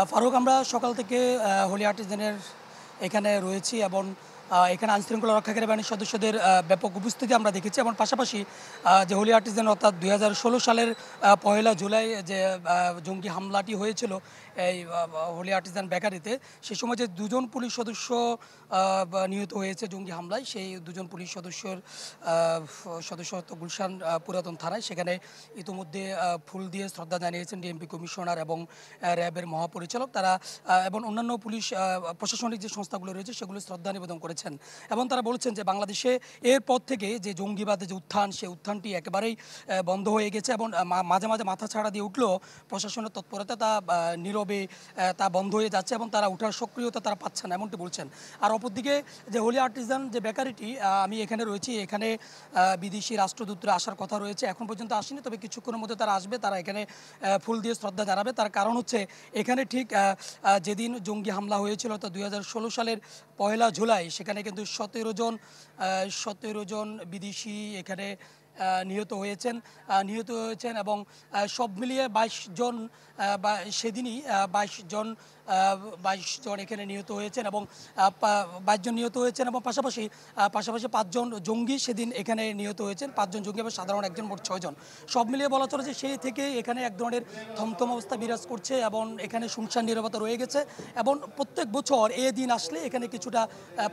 ফারুক, আমরা সকাল থেকে হোলি আর্টিজানের এখানে রয়েছি এবং এখানে আইনশৃঙ্খলা রক্ষাকারী বাহিনীর সদস্যদের ব্যাপক উপস্থিতি আমরা দেখেছি এবং পাশাপাশি যে হোলি আর্টিজান অর্থাৎ ২০১৬ সালের ১লা জুলাই যে জঙ্গি হামলাটি হয়েছিল এই হোলি আর্টিজান বেকারিতে, সে সময় যে দুজন পুলিশ সদস্য নিহত হয়েছে জঙ্গি হামলায়, সেই দুজন পুলিশ সদস্য গুলশান পুরাতন থানায় সেখানে ইতিমধ্যে ফুল দিয়ে শ্রদ্ধা জানিয়েছেন ডিএমপি কমিশনার এবং র্যাবের মহাপরিচালক তারা এবং অন্যান্য পুলিশ প্রশাসনিক যে সংস্থাগুলো রয়েছে সেগুলো শ্রদ্ধা নিবেদন করেছেন এবং তারা বলছেন যে বাংলাদেশে এরপর থেকে যে জঙ্গিবাদের যে উত্থান, সেই উত্থানটি একেবারেই বন্ধ হয়ে গেছে এবং মাঝে মাঝে মাথা ছাড়া দিয়ে উঠলেও প্রশাসনের তৎপরতা তা নীরবে তা বন্ধ হয়ে যাচ্ছে এবং তারা উঠার সক্রিয়তা তারা পাচ্ছেন এমনটি বলছেন। আর অপরদিকে যে হোলি আর্টিজান যে বেকারিটি, আমি এখানে রয়েছি, এখানে বিদেশি রাষ্ট্রদূতরা আসার কথা রয়েছে, এখন পর্যন্ত আসেনি, তবে কিছুক্ষণের মধ্যে তারা আসবে, তারা এখানে ফুল দিয়ে শ্রদ্ধা জানাবে। তার কারণ হচ্ছে এখানে ঠিক যেদিন জঙ্গি হামলা হয়েছিল অর্থাৎ ২০১৬ সালের ১লা জুলাই, সেখানে কিন্তু ১৭ জন বিদেশি এখানে নিহত হয়েছেন এবং সব মিলিয়ে ২২ জন বা সেদিনই ২২ জন এখানে নিহত হয়েছেন এবং ২২ জন নিহত হয়েছেন এবং পাশাপাশি ৫ জন জঙ্গি সেদিন এখানে নিহত হয়েছেন, ৫ জন জঙ্গি এবং সাধারণ একজন, মোট ৬ জন। সব মিলিয়ে বলা চলে যে সেই থেকে এখানে এক ধরনের থমথম অবস্থা বিরাজ করছে এবং এখানে শুনশান নীরবতা রয়ে গেছে এবং প্রত্যেক বছর এই দিন আসলে এখানে কিছুটা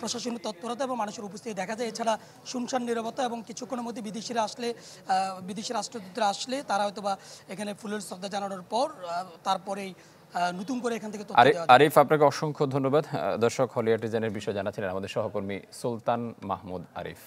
প্রশাসনিক তৎপরতা এবং মানুষের উপস্থিতি দেখা যায়। এছাড়া শুনশান নীরবতা এবং কিছুক্ষণের মধ্যে বিদেশি রাষ্ট্রদূতরা আসলে তারা হয়তো বা এখানে ফুলের শ্রদ্ধা জানানোর পর তারপরেই নতুন করে এখান থেকে আরিফ, আপনাকে অসংখ্য ধন্যবাদ। দর্শক, হোলি আর্টিজানের বিষয় জানাচ্ছিলেন আমাদের সহকর্মী সুলতান মাহমুদ আরিফ।